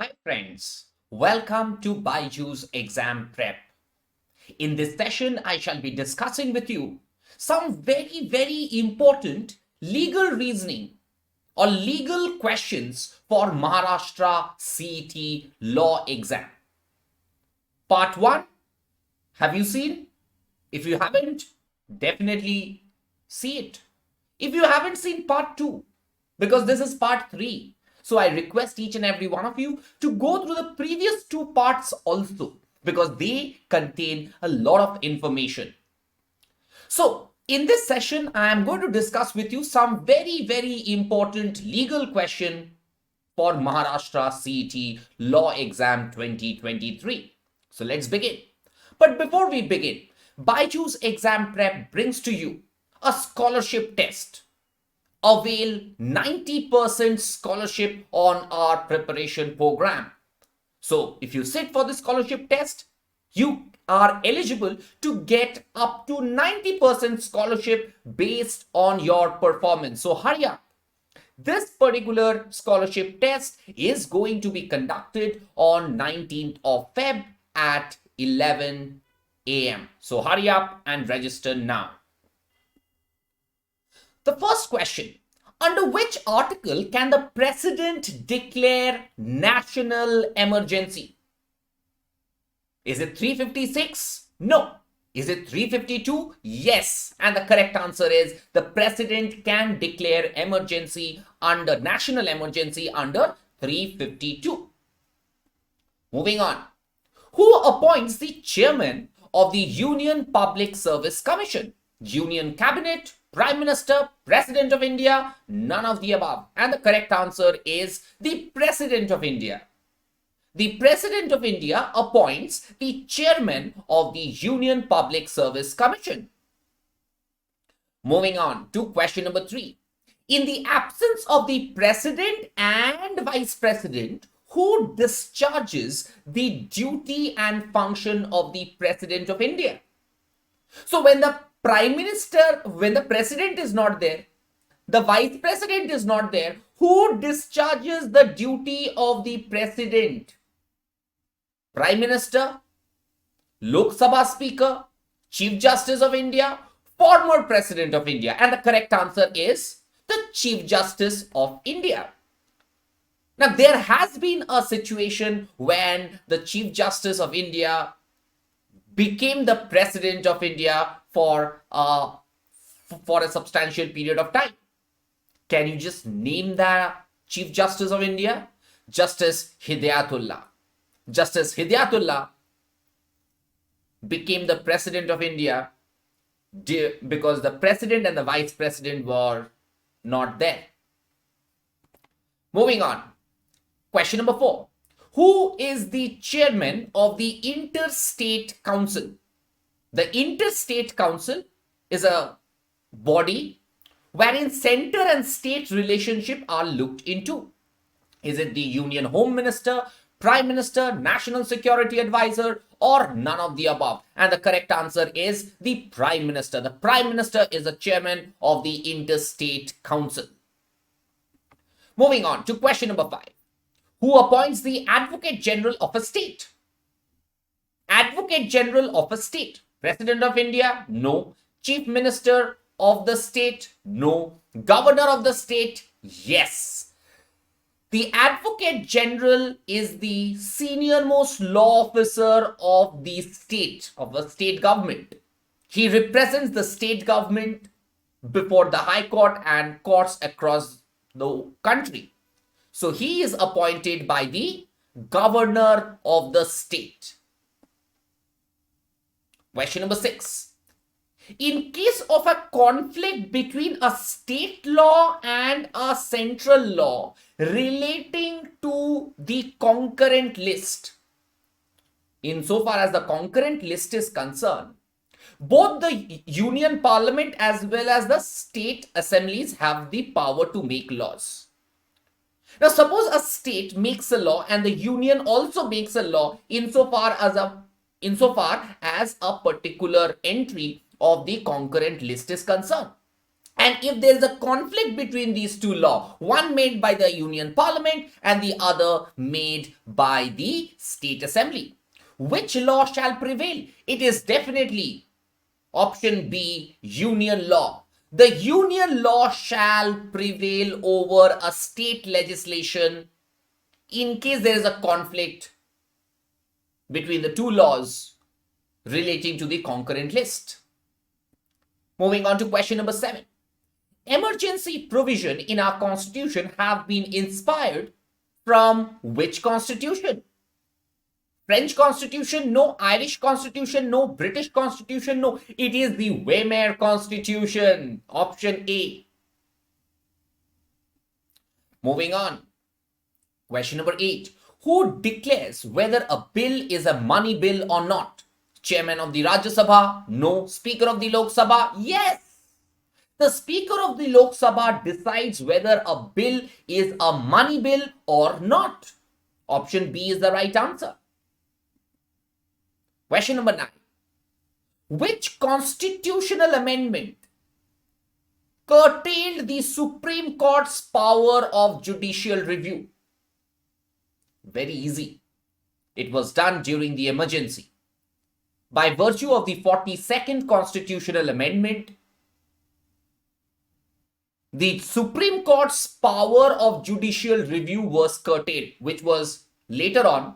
Hi friends, welcome to BYJU'S Exam Prep. In this session, I shall be discussing with you some very important legal reasoning or legal questions for Maharashtra CET Law exam. Part 1, have you seen? If you haven't, definitely see it. If you haven't seen part 2, because this is part 3, so I request each and every one of you to go through the previous 2 parts also, because they contain a lot of information. So, in this session, I am going to discuss with you some very important legal question for Maharashtra CET Law Exam 2023. So, let's begin. But before we begin, BYJU'S Exam Prep brings to you a scholarship test. Avail 90% scholarship on our preparation program. So if you sit for the scholarship test, you are eligible to get up to 90% scholarship based on your performance. So hurry up. This particular scholarship test is going to be conducted on 19th of Feb at 11 a.m. So hurry up and register now. The first question, under which article can the president declare national emergency? Is it 356? No. Is it 352? Yes. And the correct answer is the president can declare emergency under national emergency under 352. Moving on. Who appoints the chairman of the Union Public Service Commission? Union Cabinet, Prime Minister, President of India, none of the above. And the correct answer is the President of India. The President of India appoints the chairman of the Union Public Service Commission. Moving on to question number 3. In the absence of the President and Vice President, who discharges the duty and function of the President of India? So when the Prime Minister, when the President is not there, the Vice President is not there, who discharges the duty of the President? Prime Minister, Lok Sabha Speaker, Chief Justice of India, former President of India. And the correct answer is the Chief Justice of India. Now, there has been a situation when the Chief Justice of India became the President of India for a substantial period of time. Can you just name the Chief Justice of India? Justice Hidayatullah. Justice Hidayatullah became the President of India because the President and the Vice President were not there. Moving on. Question number 4. Who is the chairman of the Interstate Council? The Interstate Council is a body wherein center and state relationship are looked into. Is it the Union Home Minister, Prime Minister, National Security Advisor, or none of the above? And the correct answer is the Prime Minister. The Prime Minister is the chairman of the Interstate Council. Moving on to question number 5. Who appoints the Advocate General of a state? Advocate General of a state. President of India? No. Chief Minister of the state? No. Governor of the state? Yes. The Advocate General is the senior most law officer of the state government. He represents the state government before the High Court and courts across the country. So he is appointed by the governor of the state. Question number 6. In case of a conflict between a state law and a central law relating to the concurrent list, insofar as the concurrent list is concerned, both the Union Parliament as well as the state assemblies have the power to make laws. Now, suppose a state makes a law and the union also makes a law insofar as a particular entry of the concurrent list is concerned. And if there is a conflict between these two laws, one made by the Union Parliament and the other made by the State Assembly, which law shall prevail? It is definitely option B, Union law. The Union law shall prevail over a state legislation in case there is a conflict between the two laws relating to the concurrent list. Moving on to question number 7. Emergency provision in our constitution have been inspired from which constitution? French constitution? No. Irish constitution? No. British constitution? No. It is the Weimar constitution. Option A. Moving on. Question number 8. Who declares whether a bill is a money bill or not? Chairman of the Rajya Sabha? No. Speaker of the Lok Sabha? Yes. The Speaker of the Lok Sabha decides whether a bill is a money bill or not. Option B is the right answer. Question number 9. Which constitutional amendment curtailed the Supreme Court's power of judicial review? Very easy. It was done during the emergency. By virtue of the 42nd constitutional amendment, the Supreme Court's power of judicial review was curtailed, which was later on,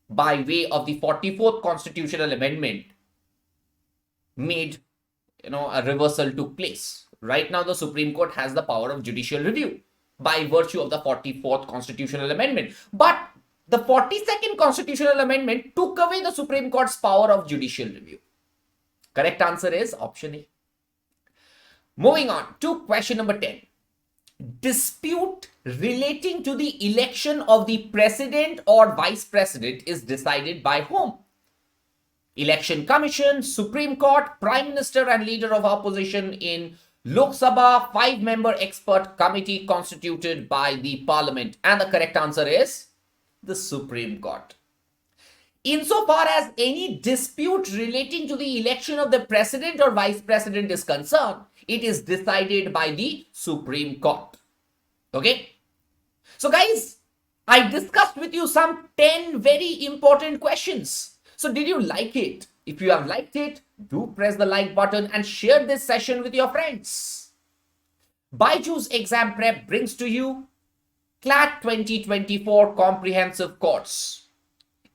by way of the 44th constitutional amendment, made, a reversal took place. Right now, the Supreme Court has the power of judicial review by virtue of the 44th constitutional amendment. But the 42nd constitutional amendment took away the Supreme Court's power of judicial review. Correct answer is option A. Moving on to question number 10. Dispute relating to the election of the president or vice president is decided by whom? Election Commission, Supreme Court, Prime Minister and Leader of Opposition in Lok Sabha, 5-member expert committee constituted by the Parliament. And the correct answer is the Supreme Court. Insofar as any dispute relating to the election of the president or vice president is concerned, it is decided by the Supreme Court. Okay? So guys, I discussed with you some 10 very important questions. So did you like it? If you have liked it, do press the like button and share this session with your friends. BYJU'S Exam Prep brings to you CLAT 2024 Comprehensive Course.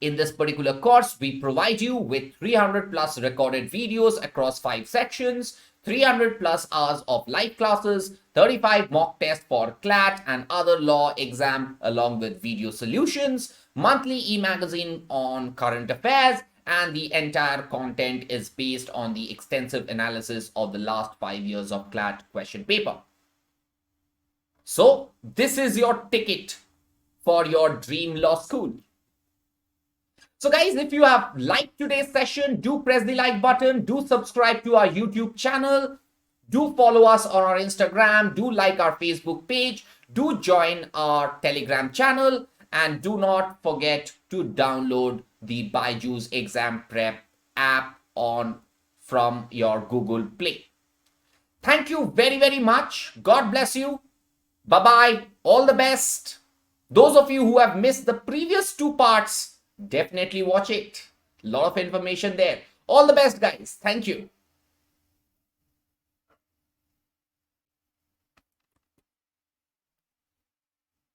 In this particular course, we provide you with 300 plus recorded videos across 5 sections, 300 plus hours of live classes, 35 mock tests for CLAT and other law exam along with video solutions, monthly e-magazine on current affairs, and the entire content is based on the extensive analysis of the last 5 years of CLAT question paper. So, this is your ticket for your dream law school. So guys, if you have liked today's session, do press the like button, do subscribe to our YouTube channel, do follow us on our Instagram, do like our Facebook page, do join our Telegram channel, and do not forget to download the BYJU'S Exam Prep app from your Google Play. Thank you very, very much. God bless you. Bye-bye. All the best. Those of you who have missed the previous 2 parts, definitely watch it. A lot of information there. All the best, guys. Thank you.